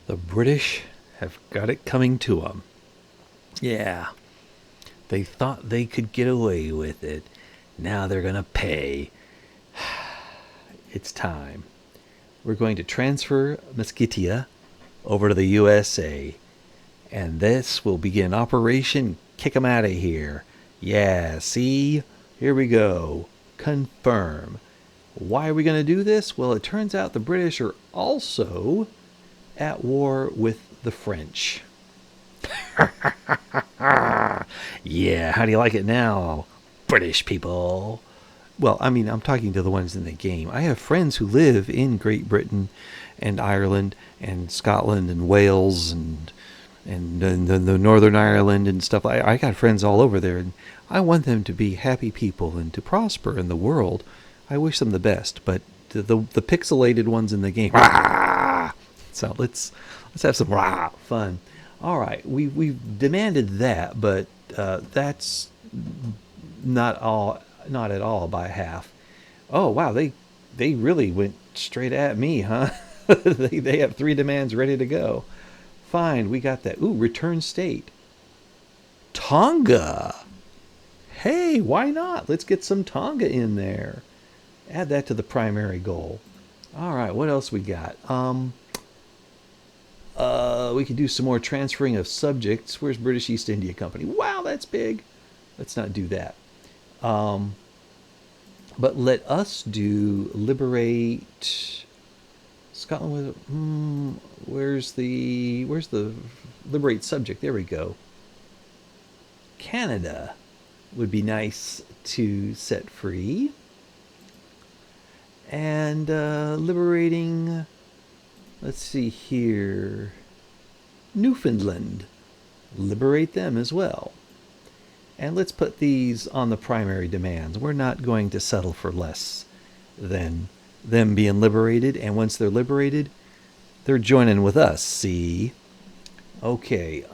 The British have got it coming to them. Yeah, they thought they could get away with it. Now they're going to pay. It's time. We're going to transfer Mesquitia over to the USA. And this will begin Operation Kick 'em Out of Here. Yeah, see? Here we go. Confirm. Why are we going to do this? Well, it turns out the British are also at war with the French. Yeah, how do you like it now, British people? Well, I mean, I'm talking to the ones in the game. I have friends who live in Great Britain and Ireland and Scotland and Wales and the Northern Ireland and stuff. I got friends all over there, and I want them to be happy people and to prosper in the world. I wish them the best, but the pixelated ones in the game. Rah! So let's have some rah fun. All right, we've demanded that, but that's not at all by half. Oh wow, they really went straight at me, huh? They have 3 demands ready to go. Fine, we got that. Ooh, return state. Tonga. Hey, why not? Let's get some Tonga in there. Add that to the primary goal. All right, what else we got? We could do some more transferring of subjects. Where's British East India Company? Wow, that's big. Let's not do that. But let us do liberate Scotland. Where's the liberate subject? There we go. Canada would be nice to set free. And liberating, let's see here, Newfoundland. Liberate them as well. And let's put these on the primary demands. We're not going to settle for less than them being liberated. And once they're liberated, they're joining with us, see? Okay,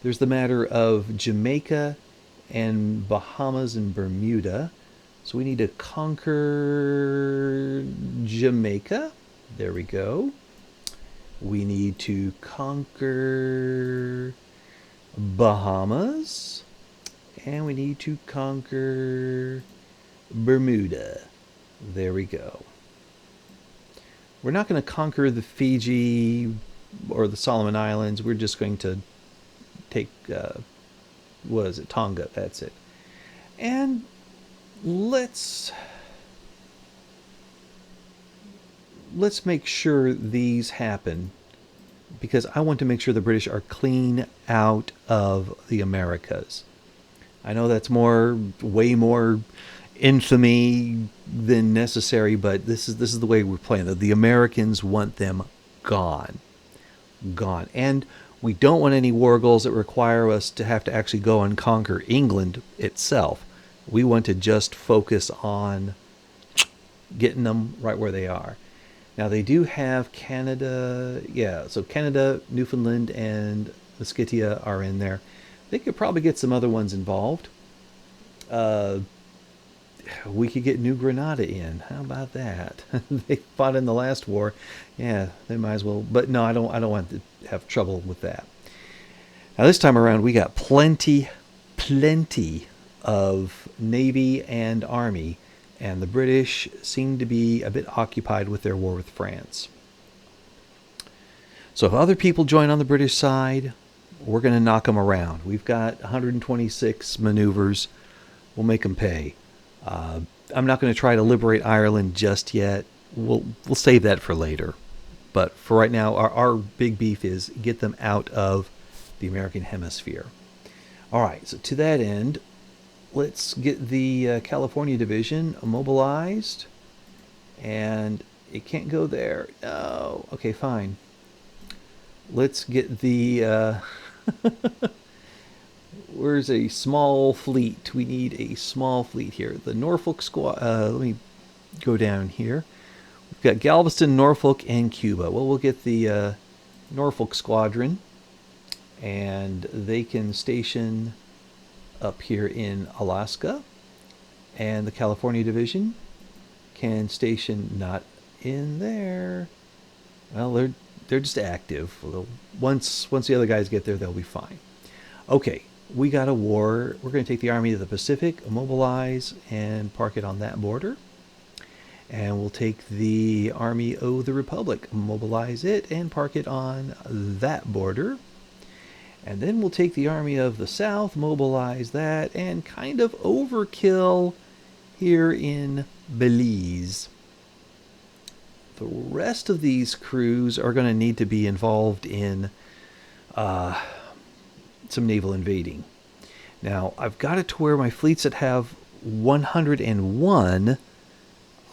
there's the matter of Jamaica and Bahamas and Bermuda. So we need to conquer Jamaica. There we go. We need to conquer Bahamas. And we need to conquer Bermuda. There we go. We're not going to conquer the Fiji or the Solomon Islands. We're just going to take, what is it, Tonga, that's it. And let's make sure these happen, because I want to make sure the British are clean out of the Americas. I know that's way more infamy than necessary, but this is the way we're playing. The Americans want them gone. And we don't want any war goals that require us to have to actually go and conquer England itself. We want to just focus on getting them right where they are. Now, they do have Canada. Yeah, so Canada, Newfoundland, and Mesquitia are in there. They could probably get some other ones involved. We could get New Granada in. How about that? They fought in the last war. Yeah, they might as well. But no, I don't want to have trouble with that. Now, this time around, we got plenty of Navy and Army, and the British seem to be a bit occupied with their war with France. So if other people join on the British side, we're going to knock them around. We've got 126 maneuvers. We'll make them pay. I'm not going to try to liberate Ireland just yet. We'll save that for later. But for right now, our big beef is get them out of the American hemisphere. All right, so to that end, let's get the California division mobilized. And it can't go there. No. Okay, fine. Let's get the... where's a small fleet? We need a small fleet here. The Norfolk squad... let me go down here. We've got Galveston, Norfolk, and Cuba. Well, we'll get the Norfolk squadron. And they can station up here in Alaska. And the California division can station not in there. Well, they're just active. Once the other guys get there, they'll be fine. Okay, we got a war. We're going to take the Army of the Pacific, mobilize, and park it on that border. And we'll take the Army of the Republic, mobilize it, and park it on that border. And then we'll take the Army of the South, mobilize that, and kind of overkill here in Belize. The rest of these crews are going to need to be involved in some naval invading. Now, I've got it to where my fleets that have 101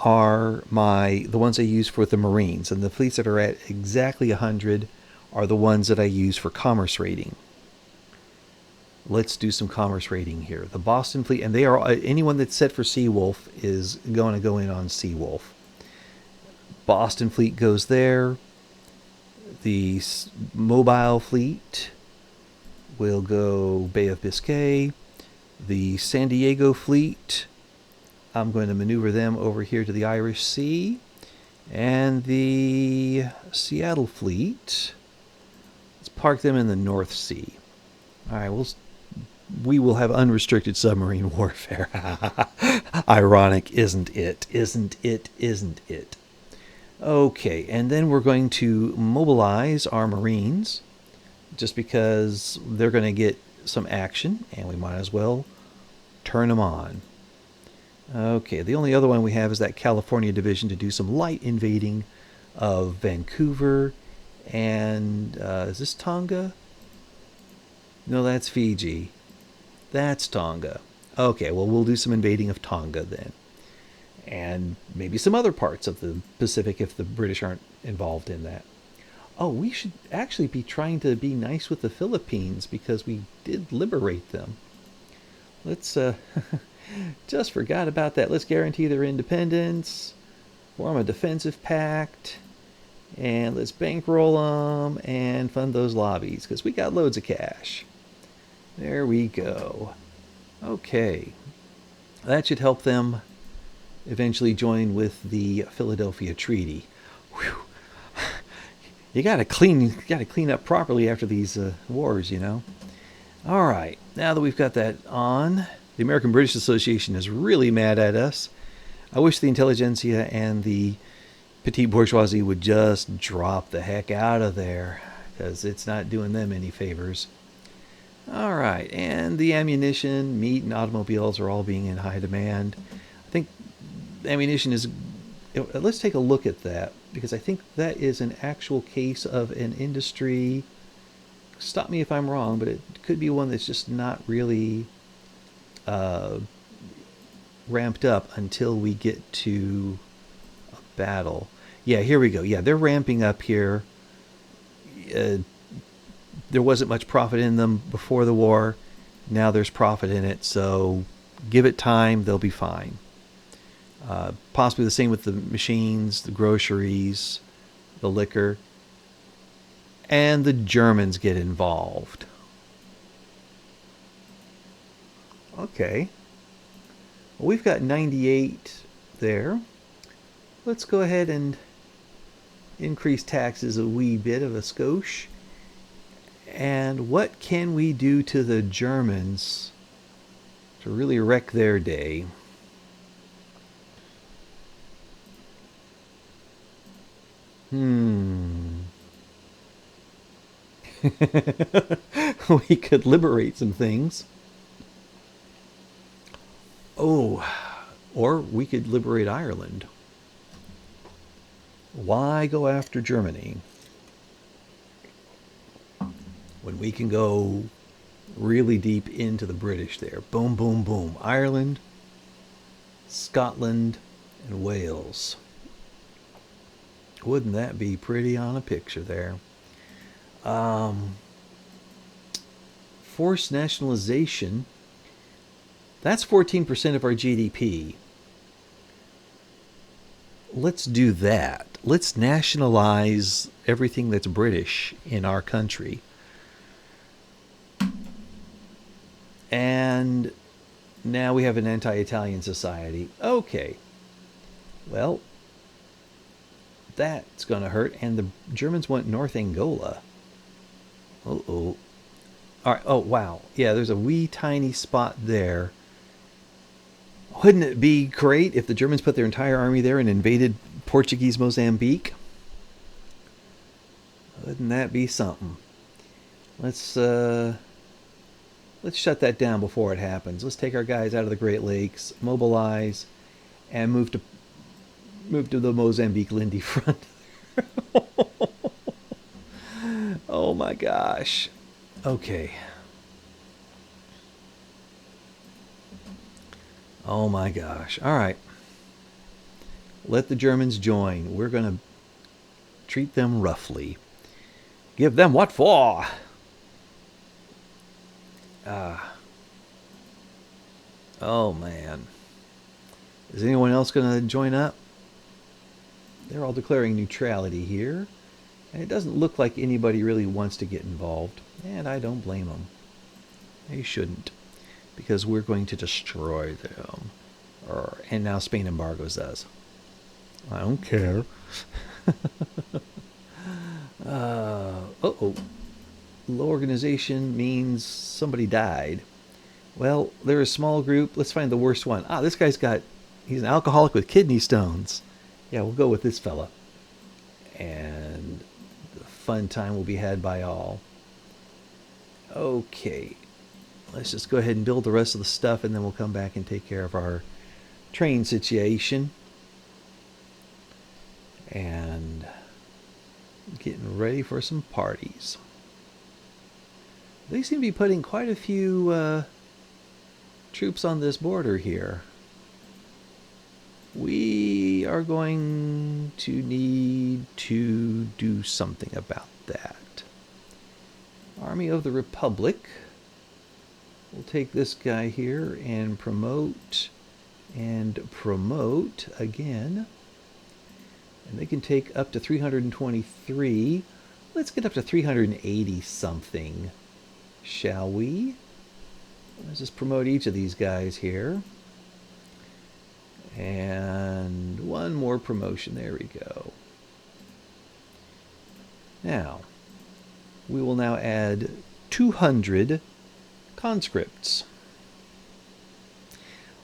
are the ones I use for the Marines, and the fleets that are at exactly 100 are the ones that I use for commerce raiding. Let's do some commerce raiding here. The Boston fleet, and they are anyone that's set for Seawolf is going to go in on Seawolf. Boston fleet goes there. The Mobile fleet will go Bay of Biscay. The San Diego fleet, I'm going to maneuver them over here to the Irish Sea. And the Seattle fleet, let's park them in the North Sea. All right, we will have unrestricted submarine warfare. Ironic, isn't it? Isn't it? Isn't it? Okay, and then we're going to mobilize our Marines just because they're going to get some action, and we might as well turn them on. Okay, the only other one we have is that California division to do some light invading of Vancouver. And is this Tonga? No, that's Fiji. That's Tonga. Okay, well, we'll do some invading of Tonga then. And maybe some other parts of the Pacific if the British aren't involved in that. Oh, we should actually be trying to be nice with the Philippines because we did liberate them. Let's, just forgot about that. Let's guarantee their independence, form a defensive pact, and let's bankroll them and fund those lobbies because we got loads of cash. There we go. Okay. That should help them eventually join with the Philadelphia Treaty. Whew. You gotta clean up properly after these wars, you know. All right, now that we've got that on, the American British Association is really mad at us. I wish the intelligentsia and the petite bourgeoisie would just drop the heck out of there because it's not doing them any favors. All right, and the ammunition, meat, and automobiles are all being in high demand. I think ammunition is... Let's take a look at that, because I think that is an actual case of an industry... Stop me if I'm wrong, but it could be one that's just not really ramped up until we get to a battle. Yeah, here we go. Yeah, they're ramping up here. There wasn't much profit in them before the war. Now there's profit in it, so give it time, they'll be fine. Possibly the same with the machines, the groceries, the liquor. And the Germans get involved. Okay. Well, we've got 98 there. Let's go ahead and increase taxes a wee bit of a skosh. And what can we do to the Germans to really wreck their day? We could liberate some things. Oh, or we could liberate Ireland. Why go after Germany when we can go really deep into the British there? Boom, boom, boom. Ireland, Scotland, and Wales. Wouldn't that be pretty on a picture there? Forced nationalization. That's 14% of our GDP. Let's do that. Let's nationalize everything that's British in our country. And now we have an anti-Italian society. Okay. Well, That's going to hurt. And the Germans want North Angola. Uh-oh. All right. Oh, wow. Yeah, there's a wee tiny spot there. Wouldn't it be great if the Germans put their entire army there and invaded Portuguese Mozambique? Wouldn't that be something? Let's let's shut that down before it happens. Let's take our guys out of the Great Lakes, mobilize, and move to the Mozambique Lindy front. Oh my gosh. Okay. Oh my gosh. All right. Let the Germans join. We're going to treat them roughly. Give them what for? Oh man. Is anyone else going to join up? They're all declaring neutrality here. And it doesn't look like anybody really wants to get involved. And I don't blame them. They shouldn't. Because we're going to destroy them. And now Spain embargoes us. I don't care. Uh-oh. Low organization means somebody died. Well, they're a small group. Let's find the worst one. This guy's he's an alcoholic with kidney stones. Yeah, we'll go with this fella. And the fun time will be had by all. Okay. Let's just go ahead and build the rest of the stuff, and then we'll come back and take care of our train situation. And getting ready for some parties. They seem to be putting quite a few troops on this border here. We are going to need to do something about that. Army of the Republic. We'll take this guy here and promote again. And they can take up to 323. Let's get up to 380 something, shall we? Let's just promote each of these guys here. And one more promotion. There we go. Now, we will now add 200 conscripts.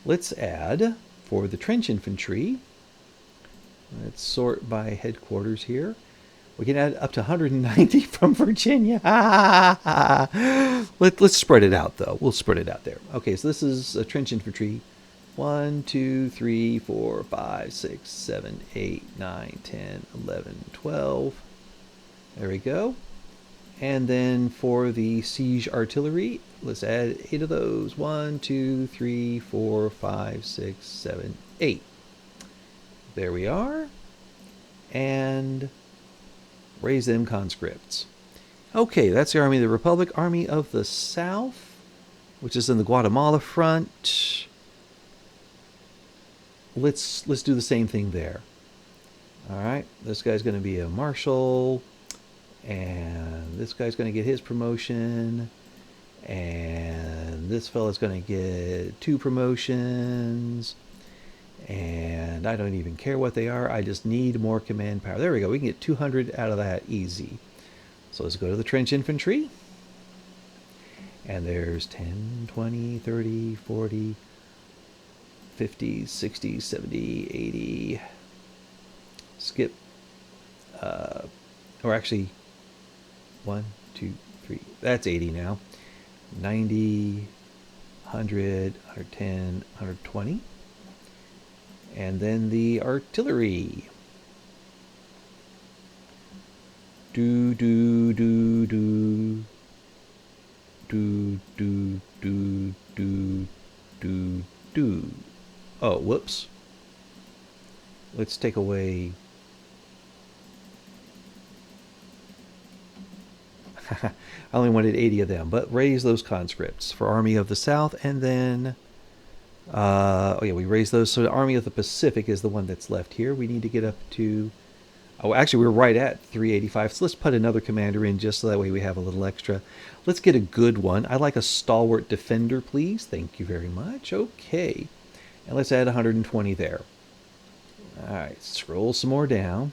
Let's add, for the trench infantry, let's sort by headquarters here. We can add up to 190 from Virginia. Let's spread it out, though. We'll spread it out there. Okay, so this is a trench infantry. 1, 2, 3, 4, 5, 6, 7, 8, 9, 10, 11, 12. There we go. And then for the siege artillery, let's add 8 of those. 1, 2, 3, 4, 5, 6, 7, 8. There we are. And raise them conscripts. Okay, that's the Army of the Republic. Army of the South, which is in the Guatemala front. Let's do the same thing there. All right, this guy's going to be a marshal, and this guy's going to get his promotion, and this fella's going to get 2 promotions, and I don't even care what they are. I just need more command power. There we go. We can get 200 out of that easy. So let's go to the trench infantry, and there's 10, 20, 30, 40, 50, 60, 70, 80. Skip. Or actually, 1, 2, 3. That's 80 now. 90, 100, 110, 120. And then the artillery. Do, do, do, do. Do, do, do, do, do, do. Oh, whoops. Let's take away... I only wanted 80 of them, but raise those conscripts for Army of the South, and then... oh yeah, we raised those. So the Army of the Pacific is the one that's left here. We need to get up to... Oh, actually, we're right at 385, so let's put another commander in just so that way we have a little extra. Let's get a good one. I'd like a stalwart defender, please. Thank you very much. Okay. And let's add 120 there. All right, scroll some more down.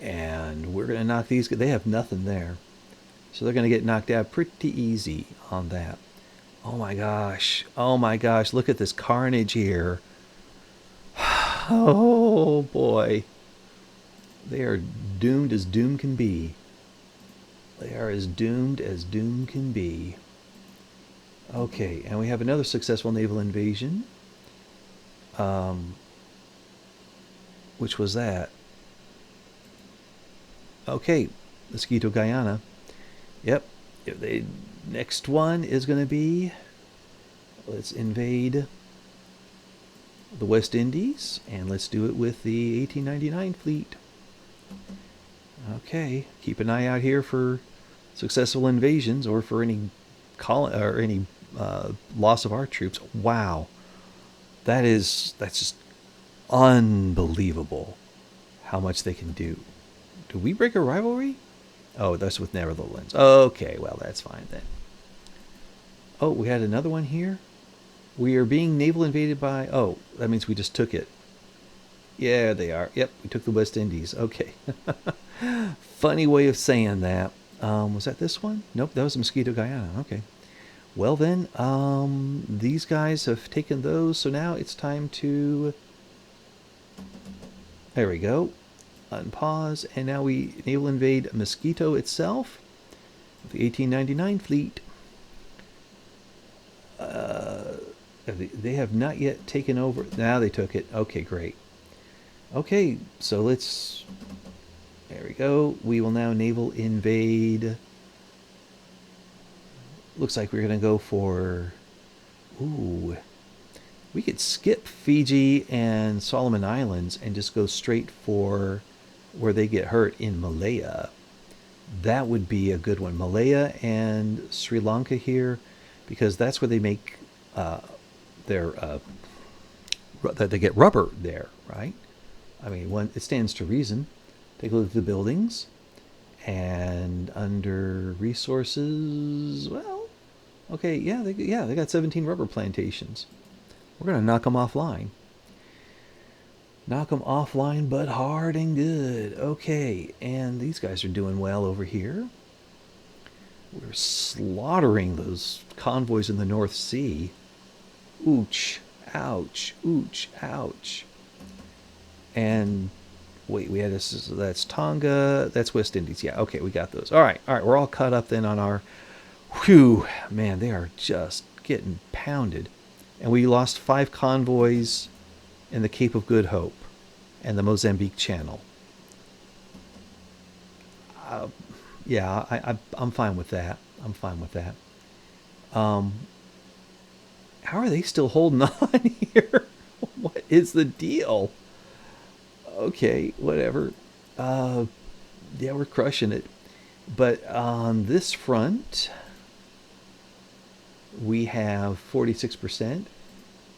And we're going to knock these. They have nothing there. So they're going to get knocked out pretty easy on that. Oh my gosh. Oh my gosh. Look at this carnage here. Oh boy. They are doomed as doom can be. They are as doomed as doom can be. Okay, and we have another successful naval invasion. Which was that? Okay, Mosquito Guyana. Yep. The next one is going to be, let's invade the West Indies, and let's do it with the 1899 fleet. Okay, keep an eye out here for successful invasions or for any loss of our troops. Wow, that's just unbelievable how much they can do. Do we break a rivalry? Oh, that's with Netherlands. Okay, well, that's fine then. Oh, we had another one here. We are being naval invaded by... Oh, that means we just took it. Yeah, they are. Yep, we took the West Indies. Okay. Funny way of saying that. Was that this one? Nope, that was Mosquito Guyana. Okay. Well then, these guys have taken those, so now it's time to... There we go. Unpause, and now we naval invade Mosquito itself with the 1899 fleet. They have not yet taken over. Now they took it. Okay, great. Okay, so let's... There we go. We will now naval invade. Looks like we're going to go for... Ooh. We could skip Fiji and Solomon Islands and just go straight for where they get hurt in Malaya. That would be a good one. Malaya and Sri Lanka here, because that's where they make that they get rubber there, right? I mean, it stands to reason. Take a look at the buildings, and under resources, well, okay, yeah, they got 17 rubber plantations. We're gonna knock them offline. Knock them offline, but hard and good. Okay, and these guys are doing well over here. We're slaughtering those convoys in the North Sea. Ouch, ouch, ouch, ouch. And wait, we had this. That's Tonga. That's West Indies. Yeah, okay, we got those. All right, we're all caught up then on our... Whew, man, they are just getting pounded. And we lost 5 convoys in the Cape of Good Hope and the Mozambique Channel. Yeah, I'm fine with that. I'm fine with that. How are they still holding on here? What is the deal? Okay, whatever. Yeah, we're crushing it. But on this front, we have 46%,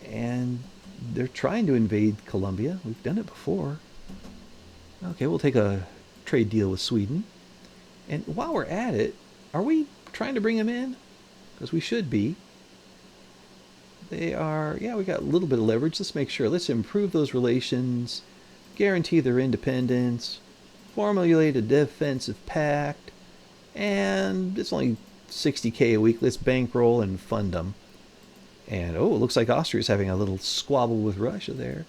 and they're trying to invade Colombia. We've done it before. Okay, we'll take a trade deal with Sweden. And while we're at it, are we trying to bring them in? Because we should be. They are... Yeah, we got a little bit of leverage. Let's make sure. Let's improve those relations. Guarantee their independence. Formulate a defensive pact. And it's only 60K a week. Let's bankroll and fund them. And, oh, it looks like Austria's having a little squabble with Russia there.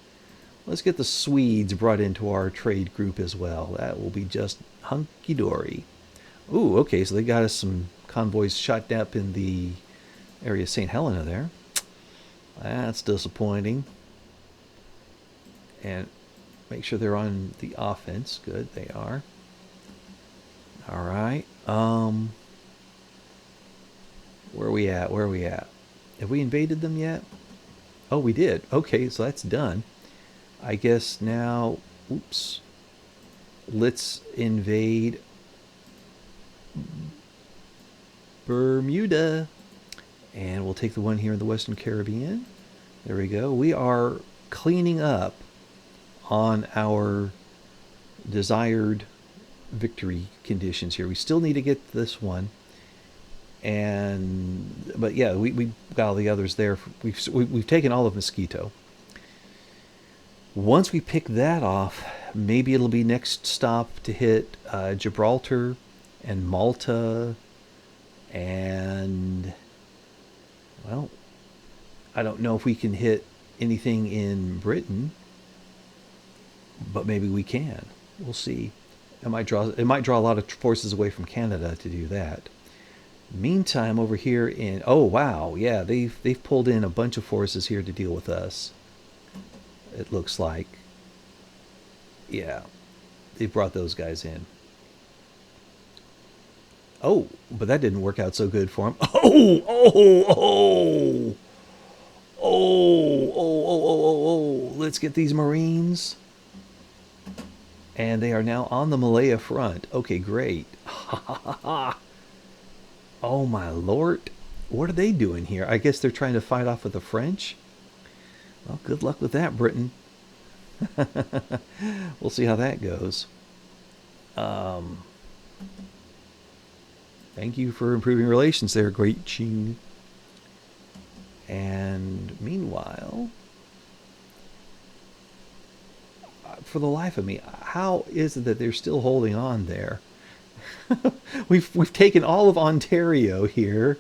Let's get the Swedes brought into our trade group as well. That will be just hunky-dory. Ooh, okay, so they got us some convoys shot up in the area of St. Helena there. That's disappointing. And make sure they're on the offense. Good, they are. All right. Where are we at? Where are we at? Have we invaded them yet? Oh, we did. Okay, so that's done. I guess now... Oops. Let's invade Bermuda. And we'll take the one here in the Western Caribbean. There we go. We are cleaning up on our desired victory conditions here. We still need to get this one. But yeah, we got all the others there. We've taken all of Mosquito. Once we pick that off, maybe it'll be next stop to hit Gibraltar and Malta and, well, I don't know if we can hit anything in Britain, but maybe we can. We'll see. It might draw a lot of forces away from Canada to do that. Meantime, over here in, oh wow, yeah, they've pulled in a bunch of forces here to deal with us. It looks like, yeah, they brought those guys in. Oh, but that didn't work out so good for them. Oh. Let's get these Marines. And they are now on the Malaya front. Okay, great. Oh my lord. What are they doing here? I guess they're trying to fight off with the French. Well, good luck with that, Britain. We'll see how that goes. Thank you for improving relations there, Great Qing. And meanwhile, for the life of me, how is it that they're still holding on there? we've taken all of Ontario here,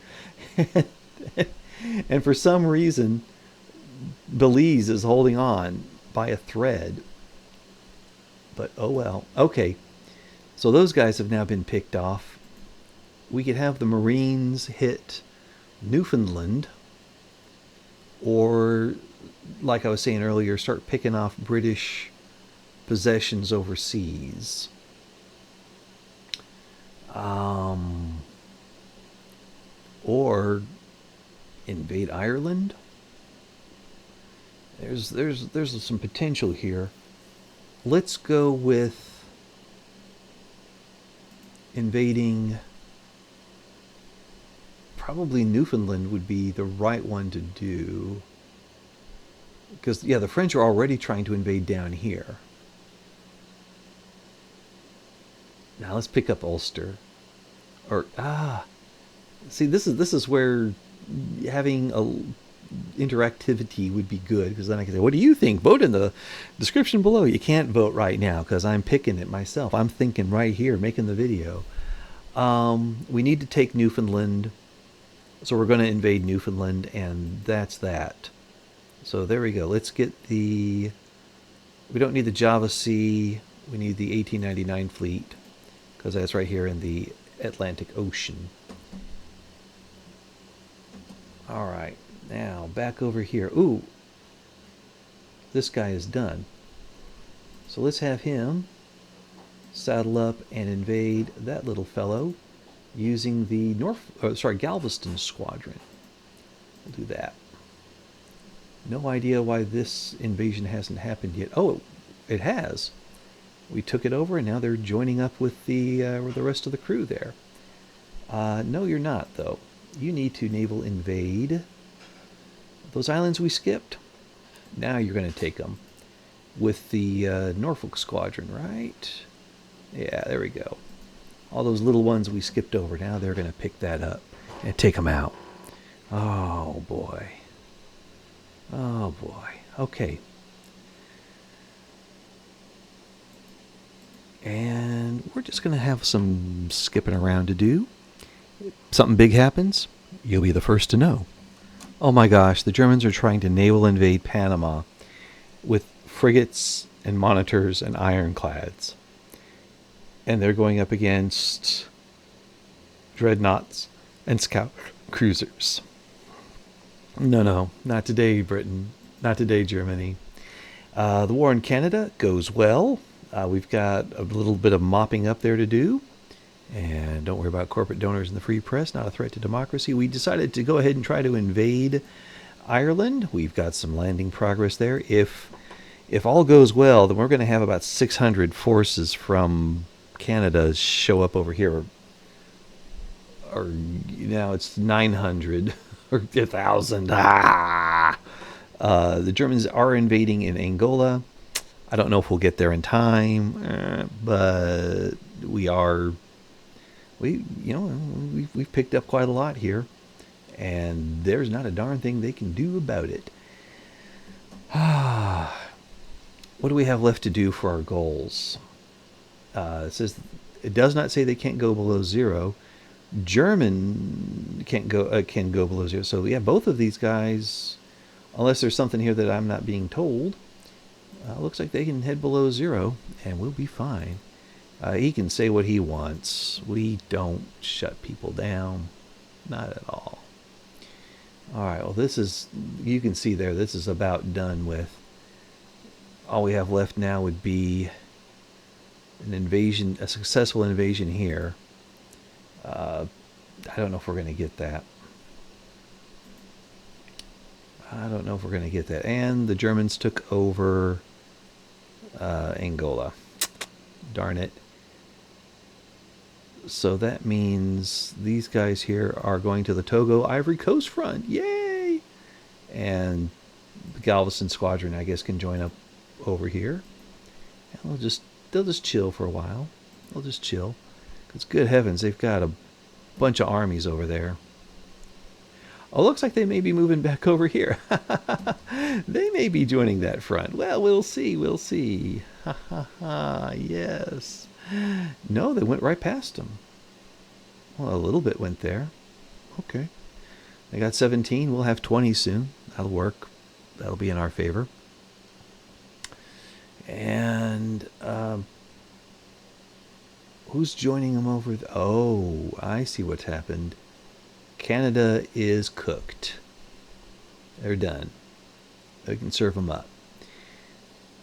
and for some reason, Belize is holding on by a thread. But oh well. Okay, so those guys have now been picked off. We could have the Marines hit Newfoundland, or, like I was saying earlier, start picking off British possessions overseas. Or invade Ireland. There's some potential here. Let's go with invading. Probably Newfoundland would be the right one to do. Because, yeah, the French are already trying to invade down here. Now let's pick up Ulster. Or, see, this is where having a interactivity would be good, because then I can say, what do you think? Vote in the description below. You can't vote right now because I'm picking it myself. I'm thinking right here, making the video. We need to take Newfoundland. So we're going to invade Newfoundland, and that's that. So there we go. Let's get the... We don't need the Java Sea. We need the 1899 fleet, because that's right here in the Atlantic Ocean. All right. Now, back over here. Ooh. This guy is done. So let's have him saddle up and invade that little fellow, using the Galveston Squadron. We'll do that. No idea why this invasion hasn't happened yet. Oh, it has. We took it over, and now they're joining up with the rest of the crew there. No, you're not, though. You need to naval invade those islands we skipped. Now you're going to take them with the Norfolk Squadron, right? Yeah, there we go. All those little ones we skipped over, now they're going to pick that up and take them out. Oh, boy. Oh, boy. Okay. And we're just going to have some skipping around to do. If something big happens, you'll be the first to know. Oh my gosh, the Germans are trying to naval invade Panama with frigates and monitors and ironclads. And they're going up against dreadnoughts and scout cruisers. No, not today, Britain. Not today, Germany. The war in Canada goes well. We've got a little bit of mopping up there to do. And don't worry about corporate donors and the free press, not a threat to democracy. We decided to go ahead and try to invade Ireland. We've got some landing progress there. If all goes well, then we're going to have about 600 forces from Canada show up over here. Or now it's 900 or 1,000. The Germans are invading in Angola. I don't know if we'll get there in time, but we've picked up quite a lot here, and there's not a darn thing they can do about it. what do we have left to do for our goals? It says it does not say they can't go below 0. German can go below 0. So yeah, both of these guys, unless there's something here that I'm not being told, looks like they can head below 0, and we'll be fine. He can say what he wants. We don't shut people down, not at all. All right. Well, this is, you can see there, this is about done with. All we have left now would be an invasion, a successful invasion here. I don't know if we're going to get that. I don't know if we're going to get that. And the Germans took over Angola. Darn it. So that means these guys here are going to the Togo Ivory Coast front. Yay! And the Galveston Squadron, I guess, can join up over here. And they'll just chill for a while. They'll just chill. Because good heavens, they've got a bunch of armies over there. Oh, looks like they may be moving back over here. They may be joining that front. Well, we'll see. We'll see. Ha ha ha. Yes. No, they went right past them. Well, a little bit went there. Okay. They got 17. We'll have 20 soon. That'll work. That'll be in our favor. And who's joining them over? Oh, I see what's happened. Canada is cooked. They're done. They can serve them up.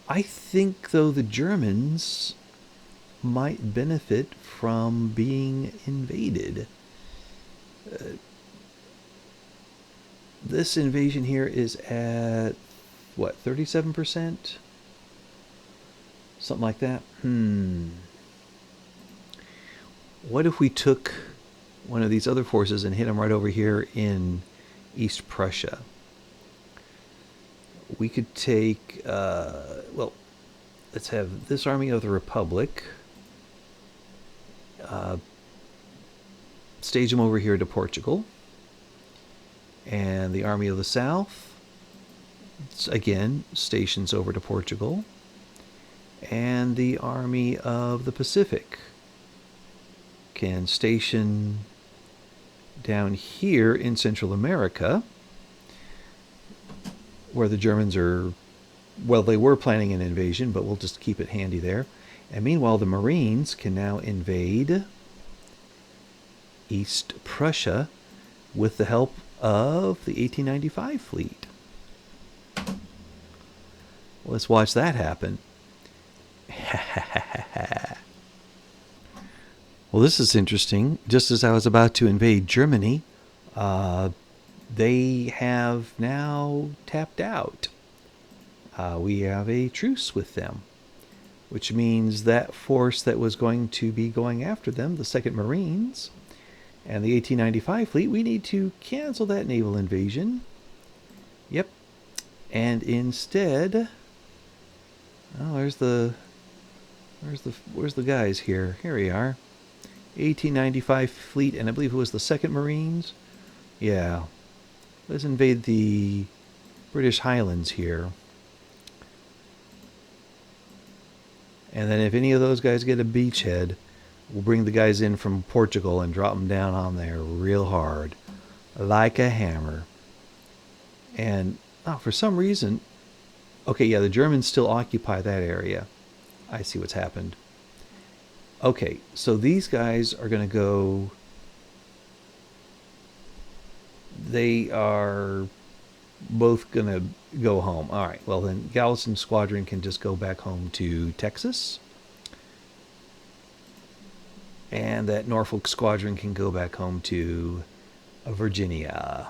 I think, though, the Germans might benefit from being invaded. This invasion here is at, what, 37%? Something like that? What if we took one of these other forces and hit them right over here in East Prussia? We could take, well, let's have this army of the Republic stage them over here to Portugal. And the army of the South, again, stations over to Portugal. And the army of the Pacific can station down here in Central America, where the Germans are, well, they were planning an invasion, but we'll just keep it handy there. And meanwhile, the Marines can now invade East Prussia with the help of the 1895 fleet. Let's watch that happen. Well, this is interesting. Just as I was about to invade Germany, they have now tapped out. We have a truce with them, which means that force that was going to be going after them, the 2nd Marines and the 1895 fleet, we need to cancel that naval invasion. Yep. And instead, oh, where's the guys here? Here we are. 1895 fleet, and I believe it was the 2nd Marines. Yeah. Let's invade the British Highlands here. And then if any of those guys get a beachhead, we'll bring the guys in from Portugal and drop them down on there real hard. Like a hammer. And for some reason, okay, yeah, the Germans still occupy that area. I see what's happened. Okay, so these guys are going to go... They are both going to go home. All right, well then Galveston Squadron can just go back home to Texas. And that Norfolk Squadron can go back home to Virginia.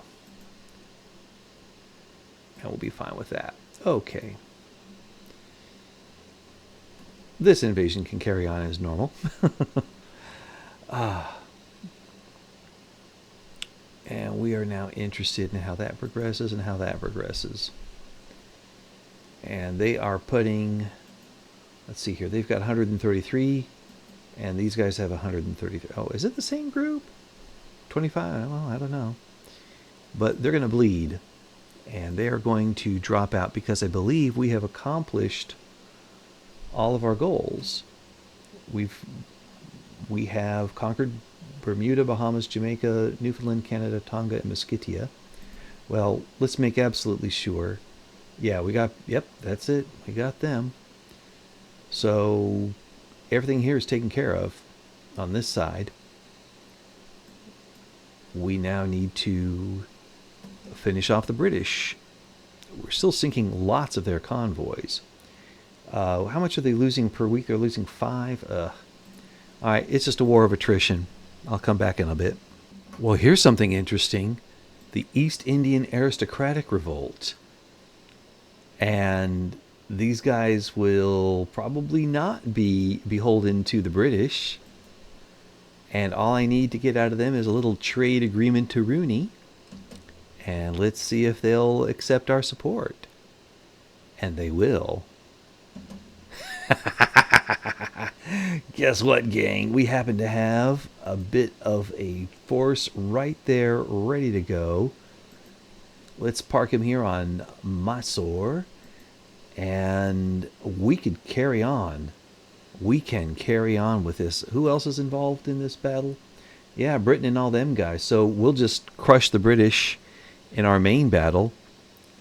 And we'll be fine with that. Okay. This invasion can carry on as normal. And we are now interested in how that progresses and how that progresses. And they are putting, let's see here, they've got 133, and these guys have 133. Oh, is it the same group? 25? Well, I don't know. But they're going to bleed, and they are going to drop out because I believe we have accomplished all of our goals. We have conquered Bermuda, Bahamas, Jamaica, Newfoundland, Canada, Tonga, and Mesquitia. Well, let's make absolutely sure. Yeah, we got, yep, that's it. We got them. So everything here is taken care of on this side. We now need to finish off the British. We're still sinking lots of their convoys. How much are they losing per week? They're losing 5. All right, it's just a war of attrition. I'll come back in a bit. Well, here's something interesting. The East Indian Aristocratic Revolt. And these guys will probably not be beholden to the British. And all I need to get out of them is a little trade agreement to Rooney. And let's see if they'll accept our support. And they will. Guess what, gang? We happen to have a bit of a force right there ready to go. Let's park him here on Mysore. And we could carry on. We can carry on with this. Who else is involved in this battle? Yeah, Britain and all them guys. So we'll just crush the British in our main battle.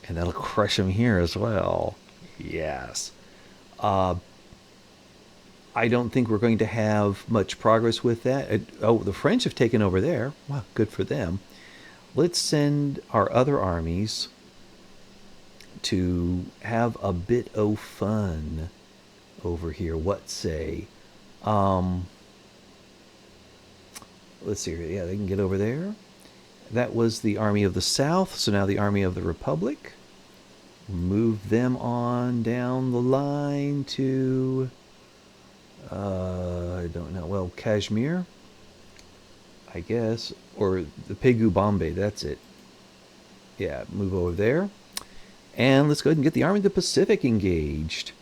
And that'll crush them here as well. Yes. I don't think we're going to have much progress with that. Oh, the French have taken over there. Wow, good for them. Let's send our other armies to have a bit of fun over here. What say? Let's see here. Yeah, they can get over there. That was the Army of the South. So now the Army of the Republic. Move them on down the line to... I don't know. Well, Kashmir, I guess. Or the Pegu Bombay. That's it. Yeah, move over there. And let's go ahead and get the Army of the Pacific engaged.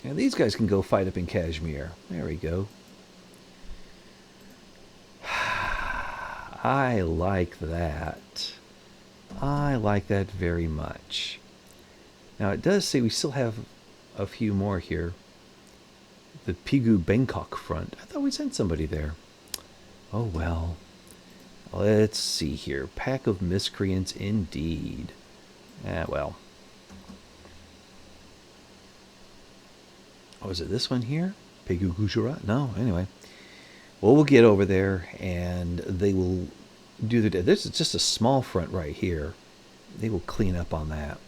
And these guys can go fight up in Kashmir. There we go. I like that. I like that very much. Now, it does say we still have a few more here. The Pegu Bangkok front. I thought we sent somebody there. Oh, well. Let's see here. Pack of miscreants indeed. Well. Oh, is it this one here? Pegu Gujarat? No, anyway. Well, we'll get over there and they will do the... This is just a small front right here. They will clean up on that.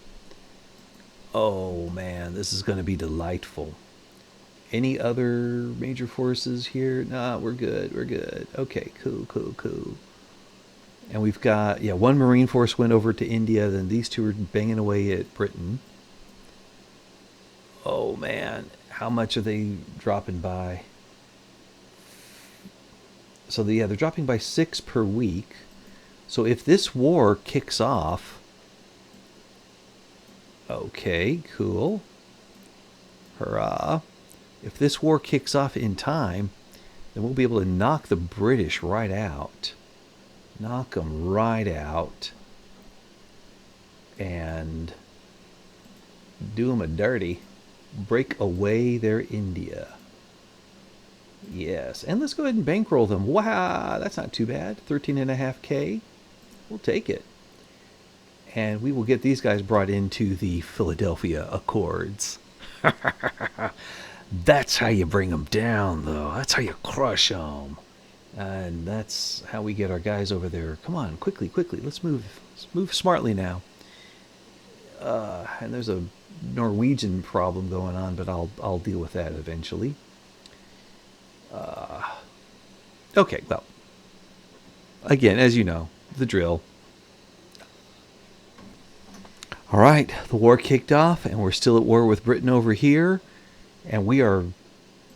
Oh, man, this is going to be delightful. Any other major forces here? Nah, we're good. We're good. Okay, cool, cool, cool. And we've got, yeah, one Marine force went over to India. Then these two are banging away at Britain. Oh, man. How much are they dropping by? So, yeah, they're dropping by 6 per week. So if this war kicks off... Okay, cool. Hurrah. If this war kicks off in time, then we'll be able to knock the British right out. Knock them right out. And do them a dirty. Break away their India. Yes, and let's go ahead and bankroll them. Wow, that's not too bad. 13.5K. We'll take it. And we will get these guys brought into the Philadelphia Accords. That's how you bring them down, though. That's how you crush them. And that's how we get our guys over there. Come on, quickly, quickly. Let's move. Let's move smartly now. And there's a Norwegian problem going on, but I'll deal with that eventually. Okay, well. Again, as you know, the drill. All right, the war kicked off, and we're still at war with Britain over here. And we are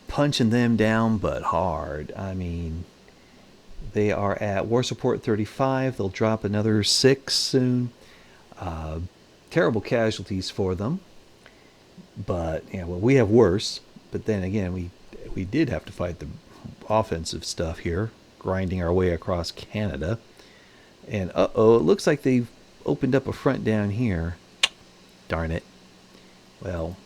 punching them down, but hard. I mean, they are at war support 35. They'll drop another 6 soon. Terrible casualties for them. But, yeah, well, we have worse. But then again, we did have to fight the offensive stuff here, grinding our way across Canada. And, uh-oh, it looks like they've opened up a front down here. Darn it. Well...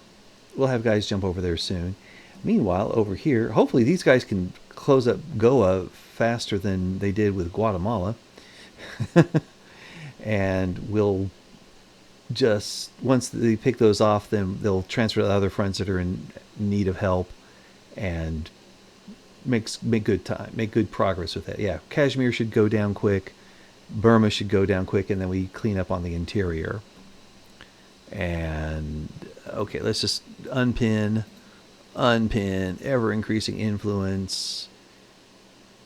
we'll have guys jump over there soon. Meanwhile, over here, hopefully these guys can close up Goa faster than they did with Guatemala. And we'll just, once they pick those off, then they'll transfer to other fronts that are in need of help and make good progress with that. Yeah, Kashmir should go down quick. Burma should go down quick, and then we clean up on the interior. And okay, let's just unpin, ever increasing influence.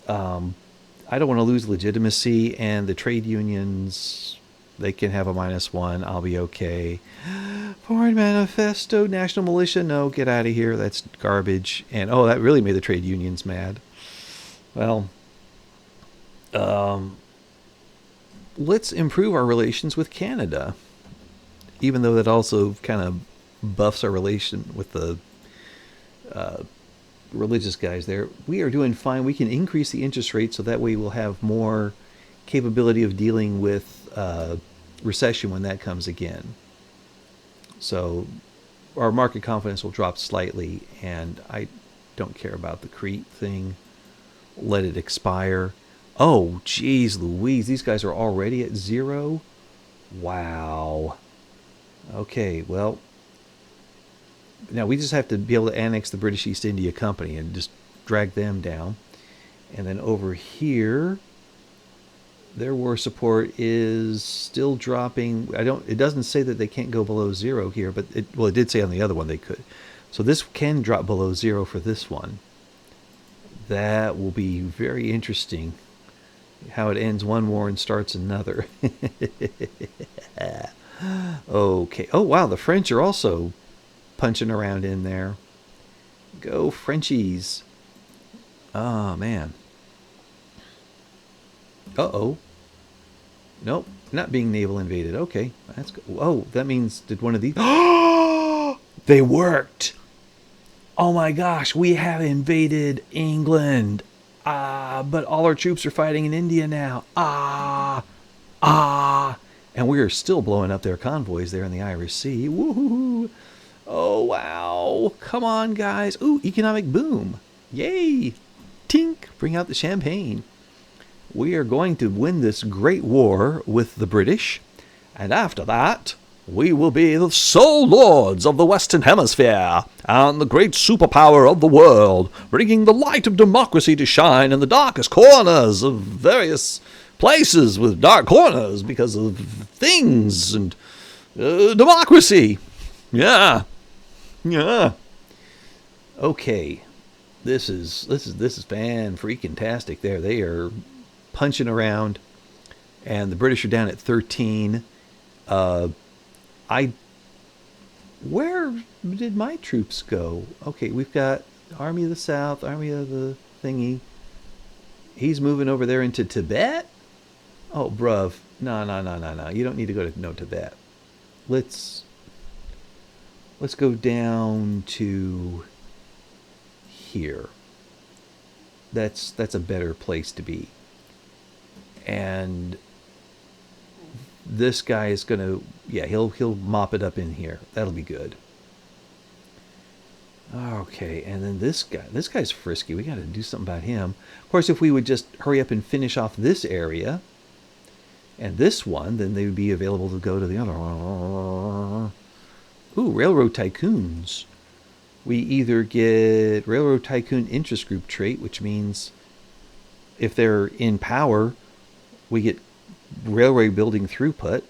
I don't want to lose legitimacy, and the trade unions, they can have a -1. I'll be okay. Foreign manifesto, national militia, no, get out of here. That's garbage. And oh, that really made the trade unions mad. Well, let's improve our relations with Canada, even though that also kind of buffs our relation with the religious guys there. We are doing fine. We can increase the interest rate so that way we'll have more capability of dealing with recession when that comes again. So our market confidence will drop slightly, and I don't care about the Crete thing. Let it expire. Oh, geez Louise, these guys are already at 0? Wow. Okay, well, now we just have to be able to annex the British East India Company and just drag them down. And then over here, their war support is still dropping. It doesn't say that they can't go below 0 here, but it did say on the other one they could. So this can drop below 0 for this one. That will be very interesting. How it ends one war and starts another. Okay. Oh wow, the French are also punching around in there. Go Frenchies. Oh man. Uh-oh. Nope, not being naval invaded. Okay, that's good. Oh, that means, did one of these... They worked! Oh my gosh, we have invaded England. But all our troops are fighting in India now. And we are still blowing up their convoys there in the Irish Sea. Woohoo! Oh, wow. Come on, guys. Ooh, economic boom. Yay! Tink! Bring out the champagne. We are going to win this great war with the British. And after that, we will be the sole lords of the Western Hemisphere and the great superpower of the world, bringing the light of democracy to shine in the darkest corners of various places with dark corners because of things and democracy. Yeah. Okay, this is fan freaking tastic. There, they are punching around, and the British are down at 13. Where did my troops go? Okay, we've got Army of the South, Army of the thingy. He's moving over there into Tibet. Oh, bruv, no. You don't need to go to Tibet. Let's go down to here. That's a better place to be. And this guy is gonna, he'll mop it up in here. That'll be good. Okay, and then this guy's frisky. We got to do something about him. Of course, if we would just hurry up and finish off this area and this one, then they would be available to go to the other one. Ooh, railroad tycoons. We either get railroad tycoon interest group trait, which means if they're in power, we get railway building throughput.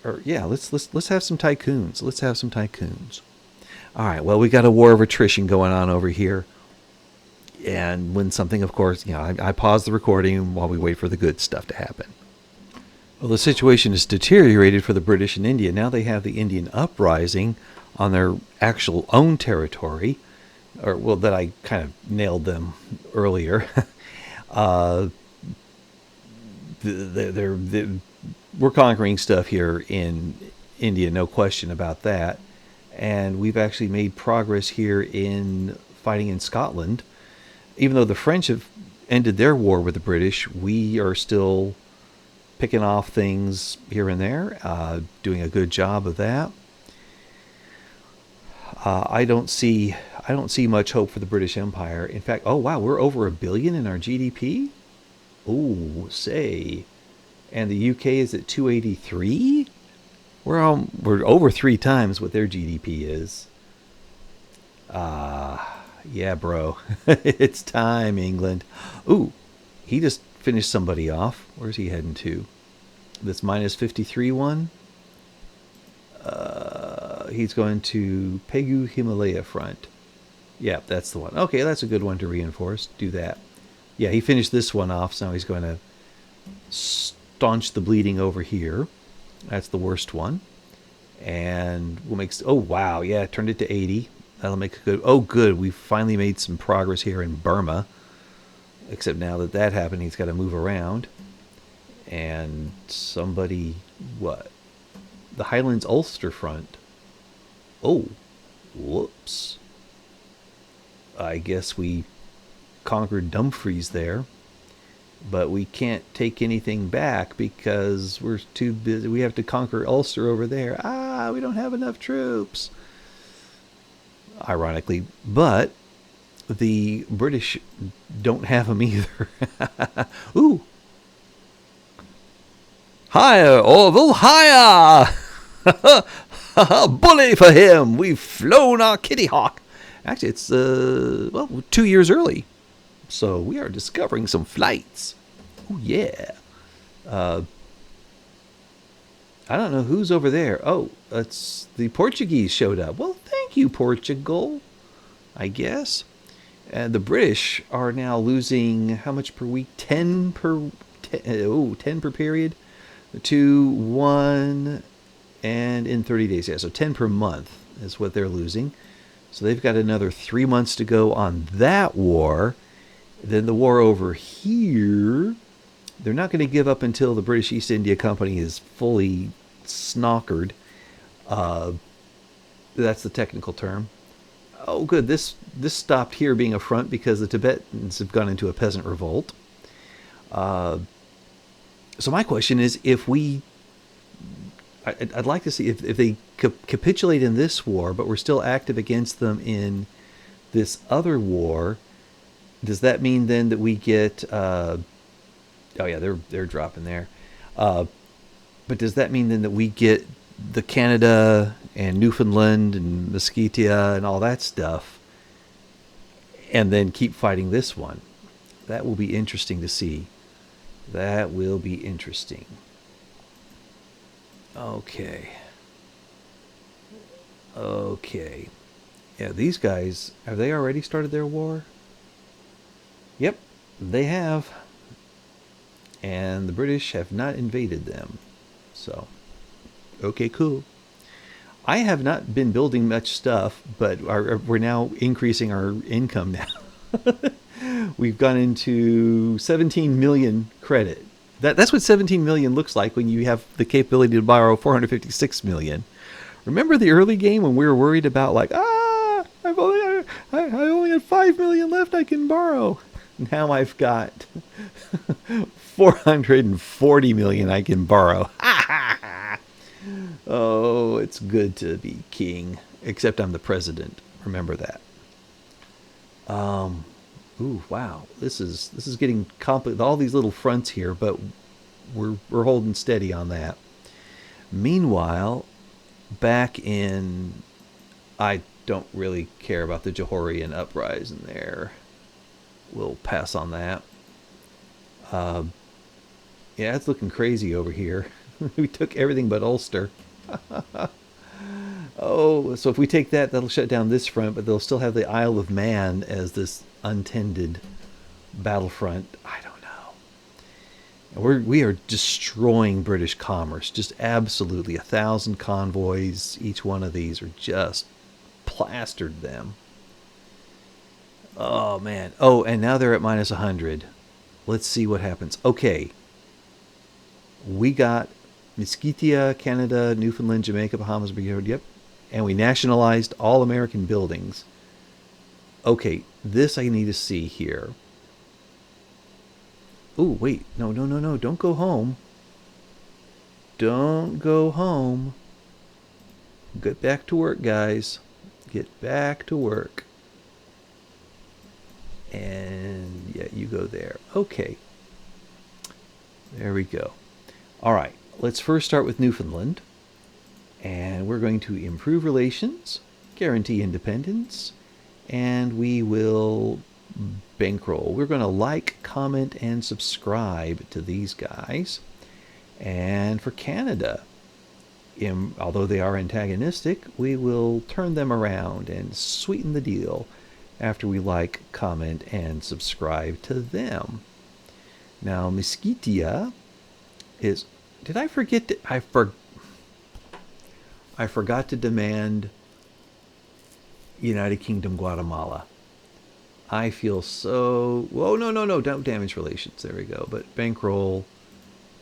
Or let's have some tycoons. Let's have some tycoons. All right. Well, we got a war of attrition going on over here. And when something, of course, I pause the recording while we wait for the good stuff to happen. Well, the situation is deteriorated for the British in India. Now they have the Indian uprising on their actual own territory, that I kind of nailed them earlier. We're conquering stuff here in India, no question about that. And we've actually made progress here in fighting in Scotland. Even though the French have ended their war with the British, we are still picking off things here and there, doing a good job of that. I don't see much hope for the British Empire. In fact, oh wow, we're over $1 billion in our GDP. Oh, say, and the UK is at 283. We're over 3 times what their GDP is. Yeah, bro, it's time, England. Ooh, he just finished somebody off. Where's he heading to? This minus 53 one. He's going to Pegu Himalaya front. Yeah, that's the one. Okay, that's a good one to reinforce. Do that. Yeah, he finished this one off, so now he's going to staunch the bleeding over here. That's the worst one. And we'll make... Oh, wow. Yeah, turned it to 80. That'll make a good... Oh, good. We've finally made some progress here in Burma. Except now that that happened, he's got to move around. And somebody... What? The Highlands Ulster front. Oh. Whoops. I guess we conquered Dumfries there. But we can't take anything back because we're too busy. We have to conquer Ulster over there. We don't have enough troops. Ironically. But the British don't have them either. Ooh. Higher, Orville, higher! Bully for him! We've flown our Kitty Hawk. Actually, it's, 2 years early. So we are discovering some flights. Oh, yeah. I don't know who's over there. Oh, it's the Portuguese showed up. Well, thank you, Portugal, I guess. And the British are now losing how much per week? 10 per period to 1 and in 30 days. Yeah, so 10 per month is what they're losing. So they've got another 3 months to go on that war. Then the war over here, they're not going to give up until the British East India Company is fully snockered. That's the technical term. Oh, good. This stopped here being a front because the Tibetans have gone into a peasant revolt. So my question is, if we... I'd like to see if they capitulate in this war, but we're still active against them in this other war. Does that mean then that we get... oh yeah, they're dropping there. But does that mean then that we get the Canada and Newfoundland and Mesquite and all that stuff, and then keep fighting this one? That will be interesting to see. That will be interesting. Okay. Yeah, these guys, have they already started their war? Yep, they have. And the British have not invaded them. So, okay, cool. I have not been building much stuff, but we're now increasing our income now. We've gone into 17 million credit. That's what 17 million looks like when you have the capability to borrow 456 million. Remember the early game when we were worried about like, I only have 5 million left I can borrow. Now I've got 440 million I can borrow. Oh, it's good to be king. Except I'm the president. Remember that. Ooh, wow. This is getting complicated. All these little fronts here, but we're holding steady on that. Meanwhile, back in... I don't really care about the Johorian uprising there. We'll pass on that. Yeah, it's looking crazy over here. We took everything but Ulster. Oh, so if we take that, that'll shut down this front, but they'll still have the Isle of Man as this untended battlefront. I don't know. We are destroying British commerce. Just absolutely 1,000 convoys. Each one of these are just plastered them. Oh, man. Oh, and now they're at minus 100. Let's see what happens. Okay. We got Mesquite, Canada, Newfoundland, Jamaica, Bahamas, yep. And we nationalized all American buildings. Okay, this I need to see here. Oh, wait. No. Don't go home. Don't go home. Get back to work, guys. Get back to work. And yeah, you go there. Okay. There we go. All right. Let's first start with Newfoundland. And we're going to improve relations, guarantee independence, and we will bankroll. We're going to like, comment, and subscribe to these guys. And for Canada, although they are antagonistic, we will turn them around and sweeten the deal after we like, comment, and subscribe to them. Now, Mesquitia is... Did I forget to... I forgot to demand United Kingdom Guatemala. I feel so... Whoa, no, don't damage relations. There we go. But bankroll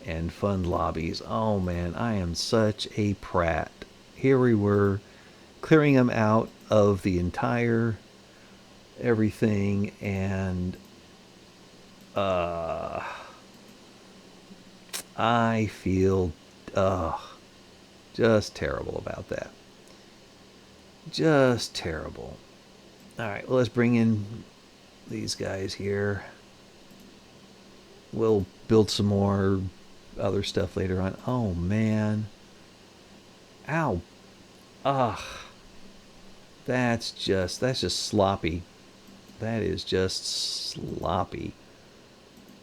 and fund lobbies. Oh, man, I am such a prat. Here we were, clearing them out of the entire everything, and I feel just terrible about that. Just terrible. All right, well, let's bring in these guys here. We'll build some more other stuff later on. Oh, man. Ow. Ugh. That's just sloppy. That is just sloppy.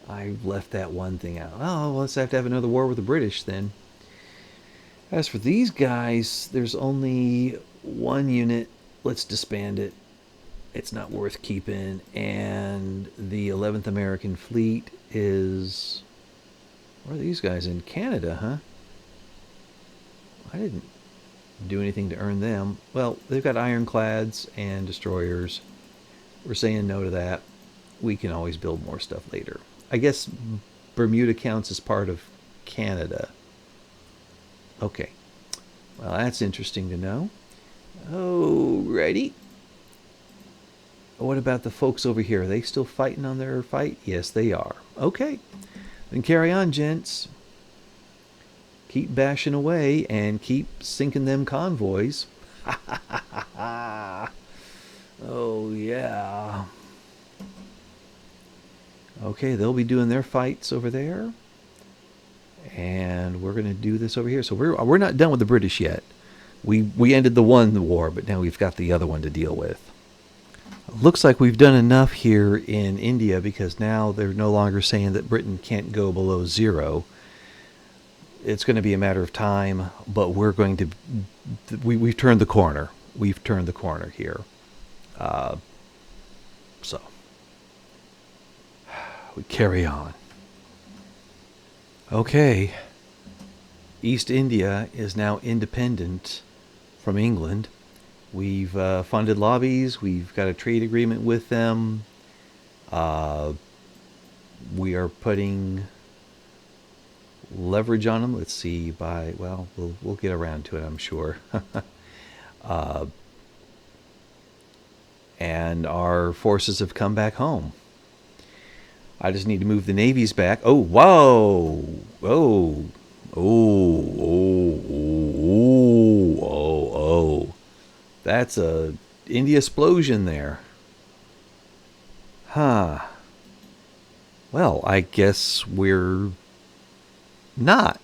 I left that one thing out. Oh, well, let's have to have another war with the British then. As for these guys, there's only one unit. Let's disband it. It's not worth keeping. And the 11th American Fleet is... Where are these guys? In Canada, huh? I didn't do anything to earn them. Well, they've got ironclads and destroyers. We're saying no to that. We can always build more stuff later. I guess Bermuda counts as part of Canada. Okay. Well, that's interesting to know. Alrighty. What about the folks over here? Are they still fighting on their fight? Yes, they are. Okay. Then carry on, gents. Keep bashing away and keep sinking them convoys. Oh, yeah. Okay, they'll be doing their fights over there. And we're going to do this over here. So we're not done with the British yet. We ended the one war, but now we've got the other one to deal with. Looks like we've done enough here in India, because now they're no longer saying that Britain can't go below 0. It's going to be a matter of time, but we're going to... We've turned the corner. We've turned the corner here. So we carry on. Okay. East India is now independent from England. We've funded lobbies. We've got a trade agreement with them. We are putting leverage on them. Let's see. We'll get around to it, I'm sure. And our forces have come back home. I just need to move the navies back. Oh, whoa! Oh. That's a India explosion there. Huh. Well, I guess we're not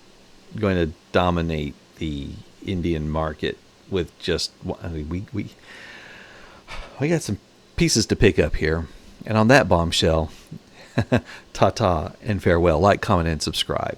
going to dominate the Indian market with just... I mean, we got some pieces to pick up here. And on that bombshell, ta-ta and farewell. Like, comment, and subscribe.